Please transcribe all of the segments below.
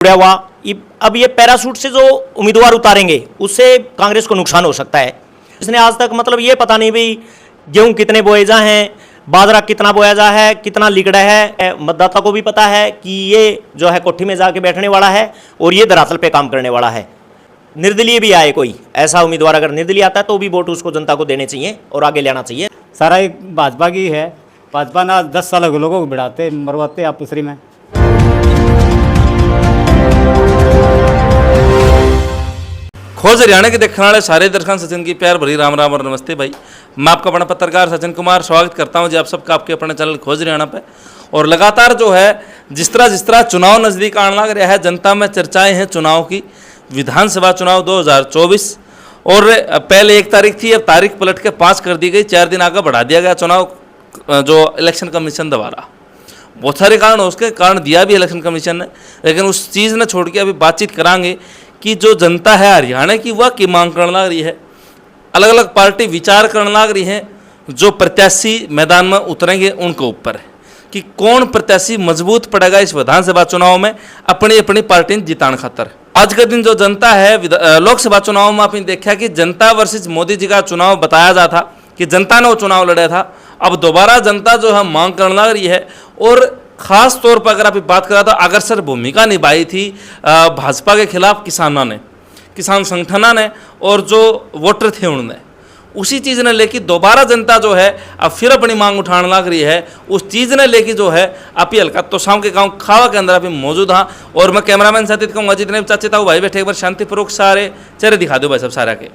जुड़ा हुआ अब ये पैराशूट से जो उम्मीदवार उतारेंगे उससे कांग्रेस को नुकसान हो सकता है। इसने आज तक मतलब ये पता नहीं भाई गेहूं कितने बोए जा हैं, बाजरा कितना बोया जा है, कितना लिगड़ा है। मतदाता को भी पता है कि ये जो है कोठी में जाके बैठने वाला है और ये धरातल पे काम करने वाला है। निर्दलीय भी आए कोई ऐसा उम्मीदवार अगर निर्दलीय आता है तो भी वोट उसको जनता को देने चाहिए और आगे लेना चाहिए। सारा एक भाजपा की है। भाजपा ना 10 साल के लोगों को बिड़ाते मरवाते आपसरी में। खोज हरियाणा के देखने वाले सारे दर्शकों सचिन की प्यार भरी राम राम और नमस्ते भाई। मैं आपका अपना पत्रकार सचिन कुमार स्वागत करता हूं जी आप सबका आपके अपने चैनल खोज हरियाणा पे। और लगातार जो है जिस तरह चुनाव नज़दीक आने लग रहा है, जनता में चर्चाएं हैं चुनाव की। विधानसभा चुनाव 2024 और पहले 1 तारीख थी, अब तारीख पलट के 5 कर दी गई, 4 दिन आगे बढ़ा दिया गया चुनाव जो इलेक्शन कमीशन द्वारा। बहुत सारे कारण हो, उसके कारण दिया भी इलेक्शन कमीशन ने, लेकिन उस चीज़ ने छोड़ के अभी बातचीत करांगे कि जो जनता है हरियाणा की वह की मांग करने लग रही है। अलग अलग पार्टी विचार करने लग रही है, जो प्रत्याशी मैदान में उतरेंगे उनके ऊपर है कि कौन प्रत्याशी मजबूत पड़ेगा इस विधानसभा चुनाव में अपनी अपनी पार्टी जिताने खातर। आज के दिन जो जनता है लोकसभा चुनाव में आपने देखा कि जनता वर्सेस मोदी जी का चुनाव बताया जा था कि जनता ने वो चुनाव लड़ा था। अब दोबारा जनता जो है मांग करने लग रही है और ख़ास तौर पर अगर आप बात करा तो अग्रसर भूमिका निभाई थी भाजपा के खिलाफ किसानों ने, किसान संगठनों ने और जो वोटर थे उन्होंने। उसी चीज़ ने लेके दोबारा जनता जो है अब फिर अपनी मांग उठाने लग रही है। उस चीज़ ने लेके जो है आप हल्का तो शाम के गांव खावा के अंदर आप मौजूद हाँ। और मैं कैमरामैन साथी कहूँगा जितने चाचे ताऊ भाई बैठे एक बार शांतिपूर्वक सारे चेहरे दिखा दो भाई सब सारा के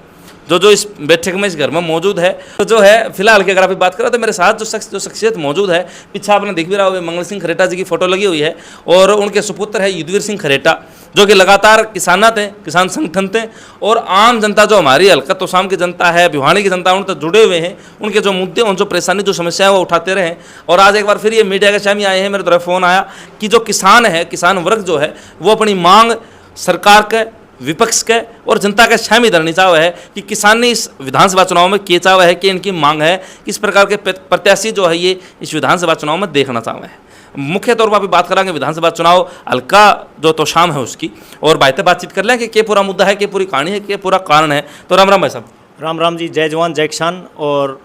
जो इस बैठक में इस घर में मौजूद है। तो जो है फिलहाल की अगर आप बात करें तो मेरे साथ जो शख्सियत मौजूद है, पीछे आपने देख भी रहा होगा मंगल सिंह खरेटा जी की फोटो लगी हुई है और उनके सुपुत्र है युद्धवीर सिंह खरेटा, जो कि लगातार किसान थे, किसान संगठन थे और आम जनता जो हमारी हल्का तो शाम की जनता है, भिवानी की जनता उनसे जुड़े हुए हैं। उनके जो मुद्दे, उन जो परेशानी, जो समस्या है वो उठाते रहे। और आज एक बार फिर ये मीडिया के सामने आए हैं, मेरे तरफ फ़ोन आया कि जो किसान है, किसान वर्ग जो है वो अपनी मांग सरकार के, विपक्ष के और जनता के शामिल धरनी चाहे है कि किसान ने इस विधानसभा चुनाव में किए चाहे है कि इनकी मांग है किस प्रकार के प्रत्याशी जो है ये इस विधानसभा चुनाव में देखना चाहे है। मुख्य तौर पर अभी बात करेंगे विधानसभा चुनाव हल्का जो तो शाम है उसकी, और भाई से बातचीत कर लें कि क्या पूरा मुद्दा है, क्या पूरी कहानी है, क्या पूरा कारण है। तो राम राम भाई साहब। राम राम जी, जय जवान जय किसान। और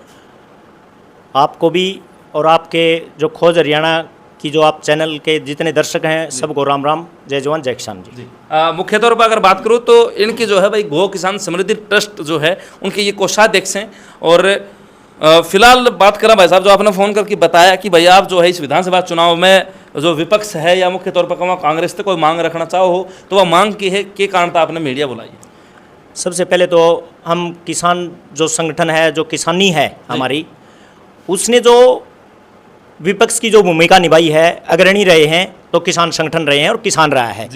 आपको भी और आपके जो खोज हरियाणा कि जो आप चैनल के जितने दर्शक हैं सबको राम राम, जय जवान जय किसान जी। मुख्य तौर पर अगर बात करूँ तो इनकी जो है भाई गो किसान समृद्धि ट्रस्ट जो है उनके ये कोषाध्यक्ष हैं। और फिलहाल बात करें भाई साहब, जो आपने फ़ोन करके बताया कि भाई आप जो है इस विधानसभा चुनाव में जो विपक्ष है या मुख्य तौर पर कहूँ कांग्रेस से कोई मांग रखना चाहो हो तो वह मांग की है, के कारण था आपने मीडिया बुलाई? सबसे पहले तो हम किसान जो संगठन है, जो किसानी है हमारी, उसने जो विपक्ष की जो भूमिका निभाई है, अग्रणी रहे हैं तो किसान संगठन रहे हैं और किसान रहा है।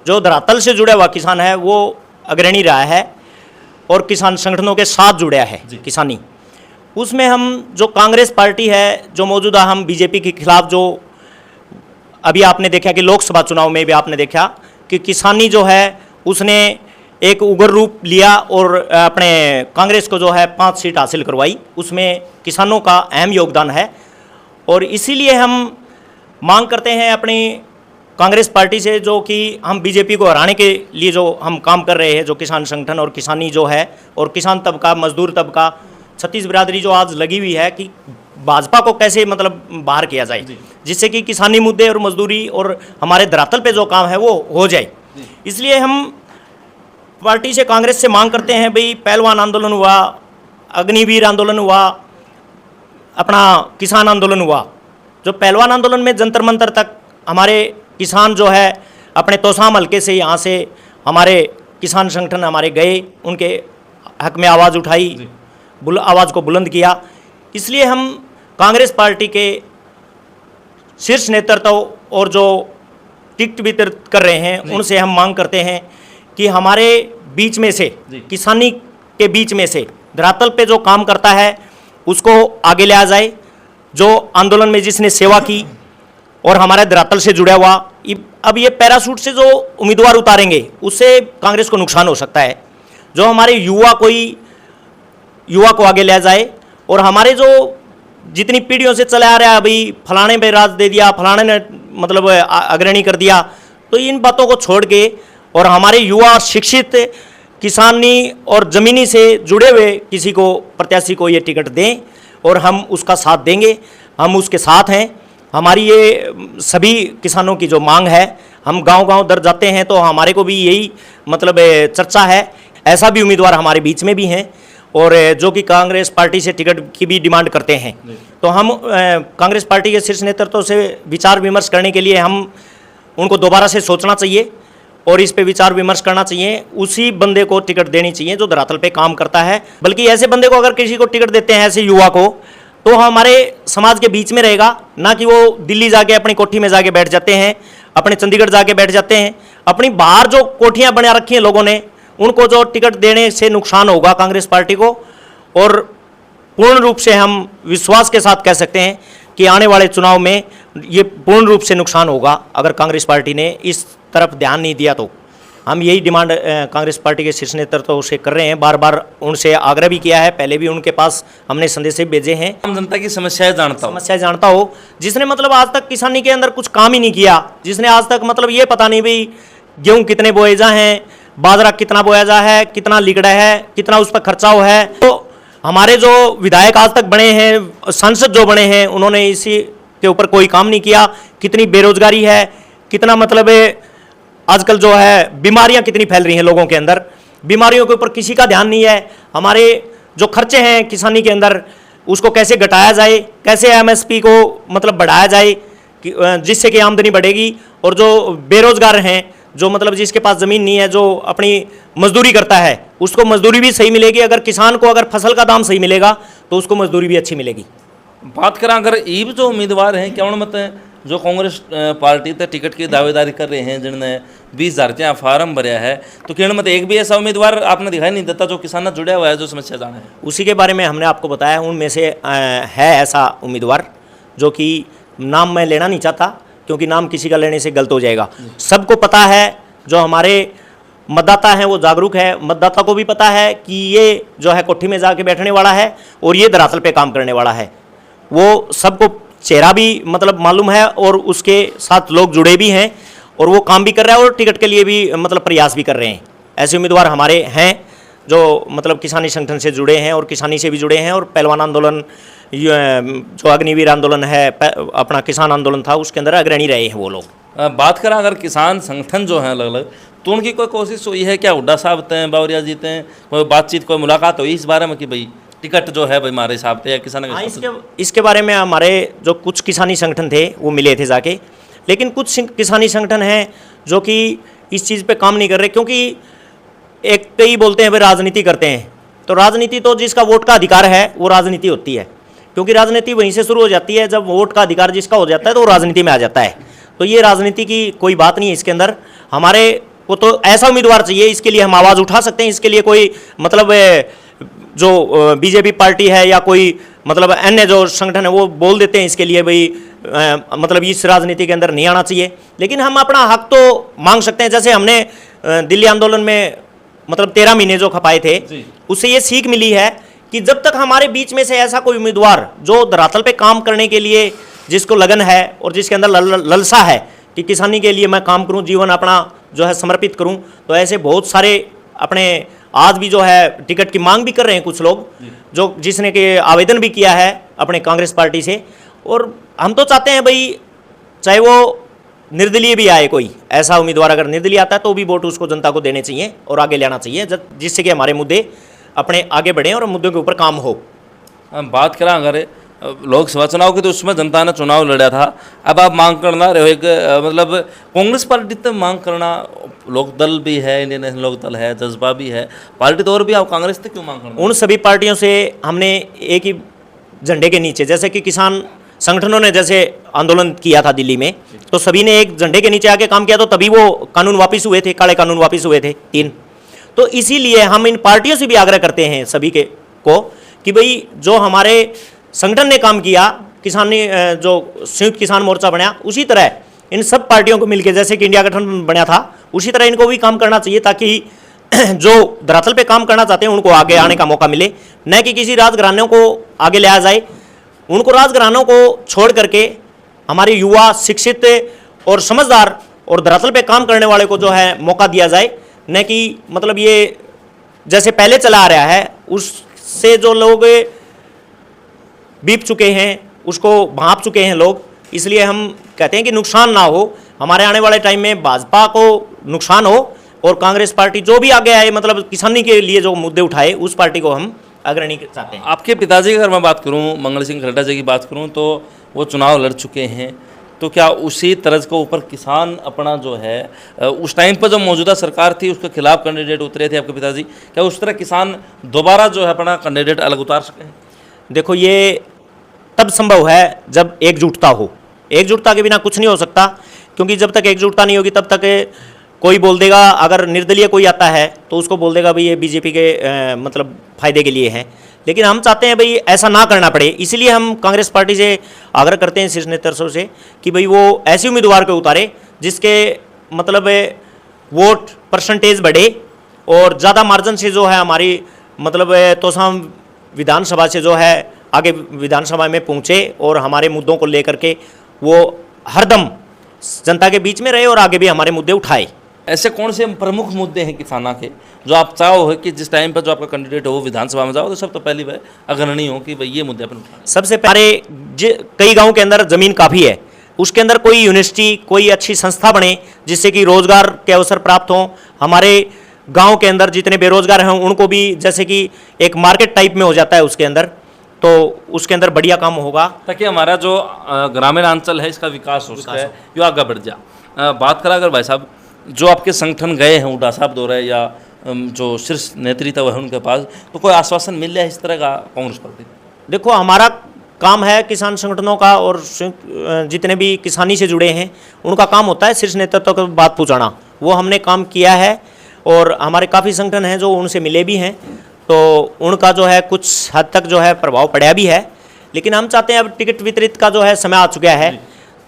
जो धरातल से जुड़ा हुआ किसान है वो अग्रणी रहा है और किसान संगठनों के साथ जुड़ा है किसानी। उसमें हम जो कांग्रेस पार्टी है जो मौजूदा, हम बीजेपी के खिलाफ जो अभी आपने देखा कि लोकसभा चुनाव में भी आपने देखा कि किसानी जो है उसने एक उग्र रूप लिया और अपने कांग्रेस को जो है 5 सीट हासिल करवाई। उसमें किसानों का अहम योगदान है और इसीलिए हम मांग करते हैं अपनी कांग्रेस पार्टी से जो कि हम बीजेपी को हराने के लिए जो हम काम कर रहे हैं, जो किसान संगठन और किसानी जो है और किसान तबका, मजदूर तबका, छत्तीस बिरादरी जो आज लगी हुई है कि भाजपा को कैसे मतलब बाहर किया जाए, जिससे कि किसानी मुद्दे और मजदूरी और हमारे धरातल पे जो काम है वो हो जाए। इसलिए हम पार्टी से, कांग्रेस से मांग करते हैं भाई पहलवान आंदोलन हुआ, अग्निवीर आंदोलन हुआ, अपना किसान आंदोलन हुआ। जो पहलवान आंदोलन में जंतर मंतर तक हमारे किसान जो है अपने तोसाम हल्के से यहाँ से हमारे किसान संगठन हमारे गए, उनके हक में आवाज़ उठाई, आवाज़ को बुलंद किया। इसलिए हम कांग्रेस पार्टी के शीर्ष नेतृत्व और जो टिकट वितरित कर रहे हैं उनसे हम मांग करते हैं कि हमारे बीच में से, किसानी के बीच में से धरातल पे जो काम करता है उसको आगे ले आ जाए। जो आंदोलन में जिसने सेवा की और हमारे धरातल से जुड़ा हुआ, अब ये पैराशूट से जो उम्मीदवार उतारेंगे उससे कांग्रेस को नुकसान हो सकता है। जो हमारे युवा को आगे ले जाए और हमारे जो जितनी पीढ़ियों से चला आ रहा है, अभी फलाने पे राज दे दिया, फलाने ने मतलब अग्रणी कर दिया, तो तो इन बातों को छोड़ के और हमारे युवा शिक्षित किसानी और ज़मीनी से जुड़े हुए किसी को प्रत्याशी को ये टिकट दें और हम उसका साथ देंगे, हम उसके साथ हैं। हमारी ये सभी किसानों की जो मांग है, हम गांव-गांव दर जाते हैं तो हमारे को भी यही मतलब चर्चा है। ऐसा भी उम्मीदवार हमारे बीच में भी हैं और जो कि कांग्रेस पार्टी से टिकट की भी डिमांड करते हैं। तो हम कांग्रेस पार्टी के शीर्ष नेतृत्व से विचार विमर्श करने के लिए हम उनको दोबारा से सोचना चाहिए और इस पे विचार विमर्श करना चाहिए। उसी बंदे को टिकट देनी चाहिए जो धरातल पे काम करता है। बल्कि ऐसे बंदे को अगर किसी को टिकट देते हैं, ऐसे युवा को, तो हमारे समाज के बीच में रहेगा, ना कि वो दिल्ली जाके अपनी कोठी में जाके बैठ जाते हैं, अपने चंडीगढ़ जाके बैठ जाते हैं। अपनी बाहर जो कोठियाँ बना रखी हैं लोगों ने, उनको जो टिकट देने से नुकसान होगा कांग्रेस पार्टी को। और पूर्ण रूप से हम विश्वास के साथ कह सकते हैं कि आने वाले चुनाव में ये पूर्ण रूप से नुकसान होगा अगर कांग्रेस पार्टी ने इस तरफ ध्यान नहीं दिया। तो हम यही डिमांड कांग्रेस पार्टी के शीर्ष नेतृत्व से कर रहे हैं। बार बार उनसे आग्रह भी किया है, पहले भी उनके पास हमने संदेश भेजे हैं। आम जनता की समस्याएं जानता हूँ। समस्या जानता हो, जिसने मतलब आज तक किसानी के अंदर कुछ काम ही नहीं किया, जिसने आज तक मतलब ये पता नहीं भाई गेहूँ कितने बोए जा हैं, बाजरा कितना बोया जा है, कितना लिगड़ा है, कितना उस पर खर्चा हुआ है। तो हमारे जो विधायक आज तक बने हैं, सांसद जो बने हैं, उन्होंने इसी के ऊपर कोई काम नहीं किया। कितनी बेरोजगारी है, कितना मतलब आजकल जो है बीमारियां कितनी फैल रही हैं लोगों के अंदर, बीमारियों के ऊपर किसी का ध्यान नहीं है। हमारे जो खर्चे हैं किसानी के अंदर, उसको कैसे घटाया जाए, कैसे एमएसपी को मतलब बढ़ाया जाए जिससे कि आमदनी बढ़ेगी। और जो बेरोजगार हैं, जो मतलब जिसके पास ज़मीन नहीं है, जो अपनी मजदूरी करता है, उसको मजदूरी भी सही मिलेगी। अगर किसान को अगर फसल का दाम सही मिलेगा तो उसको मजदूरी भी अच्छी मिलेगी। बात करें अगर ईब जो उम्मीदवार हैं, क्या उन मत जो कांग्रेस पार्टी ते टिकट की दावेदारी कर रहे हैं, जिन्होंने 20,000 क्या फार्म भरया है, तो क्या मत एक भी ऐसा उम्मीदवार आपने दिखाई नहीं देता जो किसान जुड़ा हुआ है, जो समस्या जाना है? उसी के बारे में हमने आपको बताया। उनमें से है ऐसा उम्मीदवार जो कि नाम मैं लेना नहीं चाहता, क्योंकि नाम किसी का लेने से गलत हो जाएगा। सबको पता है, जो हमारे मतदाता हैं वो जागरूक है, मतदाता को भी पता है कि ये जो है कोठी में जाके बैठने वाला है और ये धरातल पे काम करने वाला है। वो सबको चेहरा भी मतलब मालूम है और उसके साथ लोग जुड़े भी हैं और वो काम भी कर रहा है और टिकट के लिए भी मतलब प्रयास भी कर रहे हैं। ऐसे उम्मीदवार हमारे हैं जो मतलब किसानी संगठन से जुड़े हैं और किसानी से भी जुड़े हैं। और पहलवान आंदोलन, जो अग्निवीर आंदोलन है, अपना किसान आंदोलन था, उसके अंदर अग्रणी रहे हैं वो लोग। बात करें अगर किसान संगठन जो हैं अलग अलग, तो उनकी कोई कोशिश हुई है क्या? हुड्डा साहब हैं, बावरिया जी हैं, कोई बातचीत, कोई मुलाकात हुई इस बारे में कि भाई टिकट जो है भाई हमारे हिसाब से या किसान? इसके बारे में हमारे जो कुछ किसानी संगठन थे वो मिले थे जाके, लेकिन कुछ किसानी संगठन हैं जो कि इस चीज़ पे काम नहीं कर रहे। क्योंकि एक कई बोलते हैं भाई राजनीति करते हैं, तो राजनीति तो जिसका वोट का अधिकार है वो राजनीति होती है, क्योंकि राजनीति वहीं से शुरू हो जाती है। जब वोट का अधिकार जिसका हो जाता है तो वो राजनीति में आ जाता है। तो ये राजनीति की कोई बात नहीं है इसके अंदर। हमारे को तो ऐसा उम्मीदवार चाहिए, इसके लिए हम आवाज़ उठा सकते हैं। इसके लिए कोई मतलब जो बीजेपी पार्टी है या कोई मतलब अन्य जो संगठन है वो बोल देते हैं इसके लिए भाई मतलब इस राजनीति के अंदर नहीं आना चाहिए। लेकिन हम अपना हक तो मांग सकते हैं। जैसे हमने दिल्ली आंदोलन में मतलब 13 महीने जो खपाए थे, उससे ये सीख मिली है कि जब तक हमारे बीच में से ऐसा कोई उम्मीदवार जो धरातल पे काम करने के लिए जिसको लगन है और जिसके अंदर ललसा है कि किसानी के लिए मैं काम करूं, जीवन अपना जो है समर्पित करूं, तो ऐसे बहुत सारे अपने आज भी जो है टिकट की मांग भी कर रहे हैं कुछ लोग, जो जिसने के आवेदन भी किया है अपने कांग्रेस पार्टी से। और हम तो चाहते हैं भाई चाहे वो निर्दलीय भी आए, कोई ऐसा उम्मीदवार अगर निर्दलीय आता है तो भी वोट उसको जनता को देने चाहिए और आगे लेना चाहिए, जिससे कि हमारे मुद्दे अपने आगे बढ़ें और मुद्दों के ऊपर काम हो। हम बात करें अगर लोकसभा चुनाव की, तो उसमें जनता ने चुनाव लड़ा था। अब आप मांग करना रहे हो एक मतलब कांग्रेस पार्टी तो मांग करना, लोकदल भी है, इंडियन नेशनल लोकदल है, जज्बा भी है, पार्टी तो और भी, आप कांग्रेस तक क्यों मांग करना? उन सभी पार्टियों से हमने एक ही झंडे के नीचे, जैसे कि किसान संगठनों ने जैसे आंदोलन किया था दिल्ली में, तो सभी ने एक झंडे के नीचे आके काम किया, तो तभी वो कानून वापस हुए थे, काले कानून वापस हुए थे 3। तो इसीलिए हम इन पार्टियों से भी आग्रह करते हैं सभी के को कि भाई जो हमारे संगठन ने काम किया, किसानी जो संयुक्त किसान मोर्चा बना, उसी तरह इन सब पार्टियों को मिलकर जैसे कि इंडिया गठबंधन बना था, उसी तरह इनको भी काम करना चाहिए, ताकि जो धरातल पे काम करना चाहते हैं उनको आगे आने का मौका मिले, न कि किसी राजघरानों को आगे लाया जाए। उनको राजघरानों को छोड़ करके हमारे युवा शिक्षित और समझदार और धरातल पे काम करने वाले को जो है मौका दिया जाए, न कि मतलब ये जैसे पहले चला आ रहा है उससे जो लोग बीप चुके हैं, उसको भांप चुके हैं लोग। इसलिए हम कहते हैं कि नुकसान ना हो, हमारे आने वाले टाइम में भाजपा को नुकसान हो और कांग्रेस पार्टी जो भी आगे आए, मतलब किसानी के लिए जो मुद्दे उठाए, उस पार्टी को हम अग्रणी चाहते हैं। आपके पिताजी की अगर मैं बात करूं, मंगल सिंह खरेटा जी की बात करूं, तो वो चुनाव लड़ चुके हैं, तो क्या उसी तर्ज के ऊपर किसान अपना जो है उस टाइम पर जो मौजूदा सरकार थी उसके खिलाफ कैंडिडेट उतरे थे आपके पिताजी, क्या उस तरह किसान दोबारा जो है अपना कैंडिडेट अलग उतार सके हैं? देखो, ये तब संभव है जब एकजुटता हो। एकजुटता के बिना कुछ नहीं हो सकता, क्योंकि जब तक एकजुटता नहीं होगी तब तक कोई बोल देगा, अगर निर्दलीय कोई आता है तो उसको बोल देगा भाई ये बीजेपी के मतलब फायदे के लिए है। लेकिन हम चाहते हैं भाई ऐसा ना करना पड़े, इसलिए हम कांग्रेस पार्टी से आग्रह करते हैं शीर्ष नेतृत्व से कि भाई वो ऐसे उम्मीदवार को उतारे जिसके मतलब वोट परसेंटेज बढ़े और ज़्यादा मार्जिन से जो है हमारी मतलब तोसाम विधानसभा से जो है आगे विधानसभा में पहुँचे और हमारे मुद्दों को लेकर के वो हरदम जनता के बीच में रहे और आगे भी हमारे मुद्दे उठाए। ऐसे कौन से प्रमुख मुद्दे हैं किसाना के जो आप चाहो कि जिस टाइम पर जो आपका कैंडिडेट हो वो विधानसभा में जाओ तो सब तो पहली बार अग्रणी हो कि भाई ये मुद्दे अपन उठाएं? सबसे पहले कई गांव के अंदर ज़मीन काफ़ी है, उसके अंदर कोई यूनिवर्सिटी, कोई अच्छी संस्था बने जिससे कि रोज़गार के अवसर प्राप्त हों। हमारे गांव के अंदर जितने बेरोजगार हैं उनको भी जैसे कि एक मार्केट टाइप में हो जाता है उसके अंदर, तो उसके अंदर बढ़िया काम होगा, ताकि हमारा जो ग्रामीण अंचल है इसका विकास हो सके, जो आगे बढ़ जाए। बात करा अगर भाई साहब जो आपके संगठन गए हैं उडा साहब दौरे या जो शीर्ष नेतृत्व है उनके पास, तो कोई आश्वासन मिल रहा है इस तरह का कांग्रेस पार्टी? देखो, हमारा काम है किसान संगठनों का और जितने भी किसानी से जुड़े हैं उनका काम होता है शीर्ष नेतृत्व को बात पहुँचाना। वो हमने काम किया है और हमारे काफ़ी संगठन हैं जो उनसे मिले भी हैं, तो उनका जो है कुछ हद तक जो है प्रभाव पड़ा भी है। लेकिन हम चाहते हैं अब टिकट वितरित का जो है समय आ चुका है,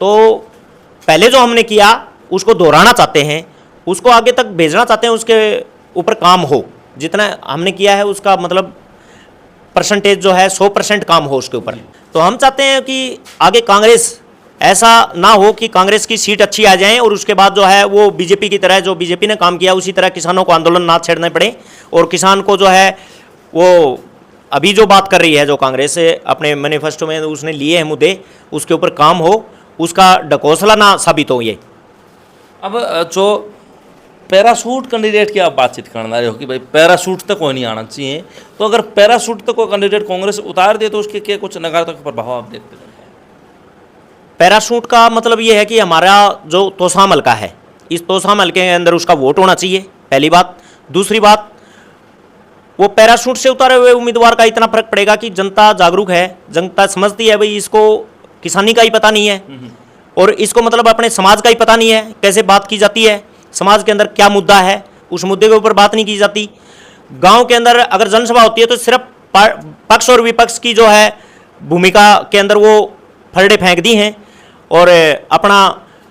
तो पहले जो हमने किया उसको दोहराना चाहते हैं, उसको आगे तक भेजना चाहते हैं, उसके ऊपर काम हो। जितना हमने किया है उसका मतलब परसेंटेज जो है 100% काम हो उसके ऊपर। तो हम चाहते हैं कि आगे कांग्रेस ऐसा ना हो कि कांग्रेस की सीट अच्छी आ जाए और उसके बाद जो है वो बीजेपी की तरह, जो बीजेपी ने काम किया उसी तरह किसानों को आंदोलन ना छेड़ने पड़े और किसान को जो है वो अभी जो बात कर रही है जो कांग्रेस अपने मैनिफेस्टो में उसने लिए हैं मुद्दे, उसके ऊपर काम हो, उसका ढकोसला ना साबित हो। ये अब जो पैराशूट कैंडिडेट की आप बातचीत करना रहे हो कि भाई पैराशूट तक कोई नहीं आना चाहिए, तो अगर पैराशूट तक कोई कैंडिडेट कांग्रेस उतार दे तो उसके क्या कुछ नकारात्मक प्रभाव आप देखते हैं? पैराशूट का मतलब ये है कि हमारा जो तोसाम हल्का है, इस तोसाम हल्के के अंदर उसका वोट होना चाहिए, पहली बात। दूसरी बात, वो पैराशूट से उतारे हुए उम्मीदवार का इतना फर्क पड़ेगा कि जनता जागरूक है, जनता समझती है भाई इसको किसानी का ही पता नहीं है और इसको मतलब अपने समाज का ही पता नहीं है, कैसे बात की जाती है, समाज के अंदर क्या मुद्दा है, उस मुद्दे के ऊपर बात नहीं की जाती। गांव के अंदर अगर जनसभा होती है तो सिर्फ पक्ष और विपक्ष की जो है भूमिका के अंदर वो फरडे फेंक दी हैं और अपना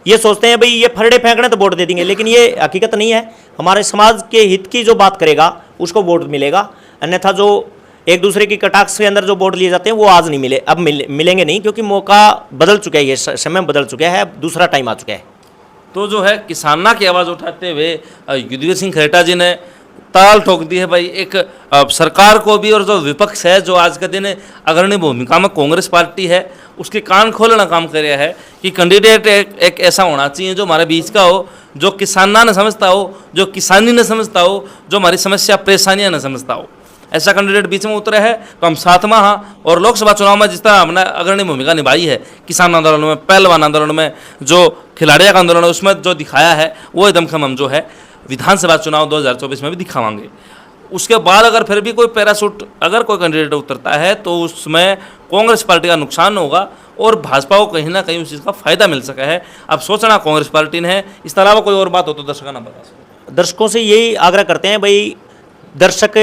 ये सोचते हैं भाई ये फरडे फेंकने तो वोट दे देंगे, लेकिन ये हकीकत नहीं है। हमारे समाज के हित की जो बात करेगा उसको वोट मिलेगा, अन्यथा जो एक दूसरे की कटाक्ष के अंदर जो वोट लिए जाते हैं वो आज नहीं मिले, अब मिलेंगे नहीं, क्योंकि मौका बदल चुका है, ये समय बदल चुका है, दूसरा टाइम आ चुका है। तो जो है किसाना की आवाज़ उठाते हुए युद्धवीर सिंह खरेटा जी ने ताल ठोक दी है भाई एक सरकार को भी, और जो विपक्ष है जो आज के दिन अग्रणी भूमिका में कांग्रेस पार्टी है उसके कान खोलना काम कर रहा है कि कैंडिडेट एक ऐसा होना चाहिए जो हमारे बीच का हो, जो किसाना न समझता हो, जो किसानी न समझता हो, जो हमारी समस्या परेशानियाँ न समझता हो। ऐसा कैंडिडेट बीच में उतरे है तो हम सातवां हाँ, और लोकसभा चुनाव में जिस तरह हमने अग्रणी भूमिका निभाई है किसान आंदोलन में, पहलवान आंदोलन में, जो खिलाड़ियों का आंदोलन है उसमें जो दिखाया है वो दमखम हम जो है विधानसभा चुनाव 2024 में भी दिखावांगे। उसके बाद अगर फिर भी कोई पैराशूट अगर कोई कैंडिडेट उतरता है तो उसमें कांग्रेस पार्टी का नुकसान होगा और भाजपा को कहीं ना कहीं उस चीज़ का फायदा मिल सका है। अब सोचना कांग्रेस पार्टी ने है। इसके अलावा कोई और बात हो तो दर्शकों ना बता सकते। दर्शकों से यही आग्रह करते हैं भाई, दर्शक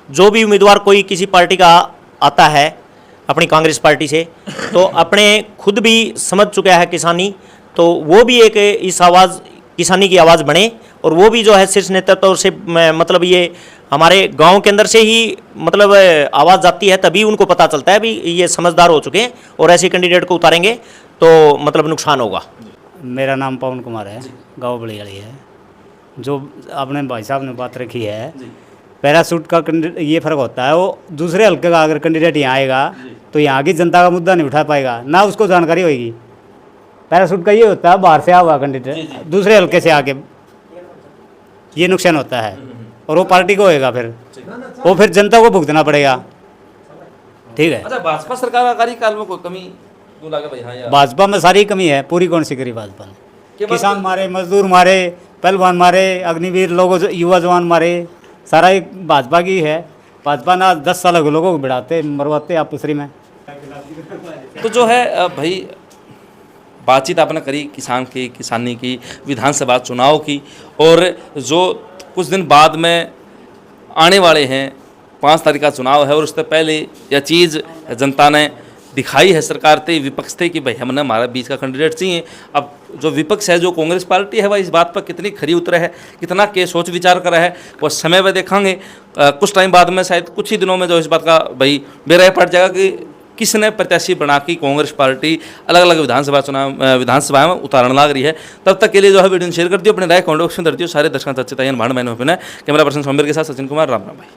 जो भी उम्मीदवार कोई किसी पार्टी का आता है अपनी कांग्रेस पार्टी से, तो अपने खुद भी समझ चुका है किसानी, तो वो भी एक इस आवाज़ किसानी की आवाज़ बने और वो भी जो है शीर्ष नेतृत्व से मतलब ये हमारे गांव के अंदर से ही मतलब आवाज़ जाती है, तभी उनको पता चलता है भी ये समझदार हो चुके हैं और ऐसे कैंडिडेट को उतारेंगे तो मतलब नुकसान होगा। मेरा नाम पवन कुमार है, गाँव बड़ियाली है। जो आपने भाई साहब ने बात रखी है, पैराशूट का ये फ़र्क होता है, वो दूसरे हल्के का अगर कैंडिडेट यहाँ आएगा तो यहाँ की जनता का मुद्दा नहीं उठा पाएगा, ना उसको जानकारी होगी। पैराशूट का ये होता है बाहर से आया कैंडिडेट दूसरे हल्के से आके, ये नुकसान होता है और वो पार्टी को होएगा, फिर वो फिर जनता को भुगतना पड़ेगा। ठीक है। अच्छा, भाजपा सरकार का कार्यकाल में कोई कमी तो लगे भाई? हाँ यार, भाजपा में सारी कमी है, पूरी कौन सी करी भाजपा ने? के बाद- किसान मारे, मजदूर मारे, पहलवान मारे, अग्निवीर लोगों युवा जवान मारे, सारा एक भाजपा की है। भाजपा ने आज 10 साल लोगों को बिड़ाते मरवाते आपसरी में। तो जो है भाई, बातचीत आपने करी किसान की, किसानी की, विधानसभा चुनाव की, और जो कुछ दिन बाद में आने वाले हैं, 5 तारीख का चुनाव है, और उससे पहले यह चीज़ जनता ने दिखाई है, सरकार थे, विपक्ष थे, कि भाई हमने हमारा बीच का कैंडिडेट चाहिए। अब जो विपक्ष है, जो कांग्रेस पार्टी है, वह इस बात पर कितनी खरी उतरे है, कितना के सोच विचार करा है, वो समय में देखेंगे। कुछ टाइम बाद में, शायद कुछ ही दिनों में, जो इस बात का भाई बेराय पड़ जाएगा कि किसने प्रत्याशी बना के कांग्रेस पार्टी अलग अलग विधानसभा में उतारने लग रही है। तब तक के लिए जो है वीडियो शेयर कर दियो, अपने राय कमेंट बॉक्स में दे दियो। सारे दर्शकों से अच्छे भाण मैंने कैमरा पर्सन सोमवीर के साथ सचिन कुमार, राम राम भाई।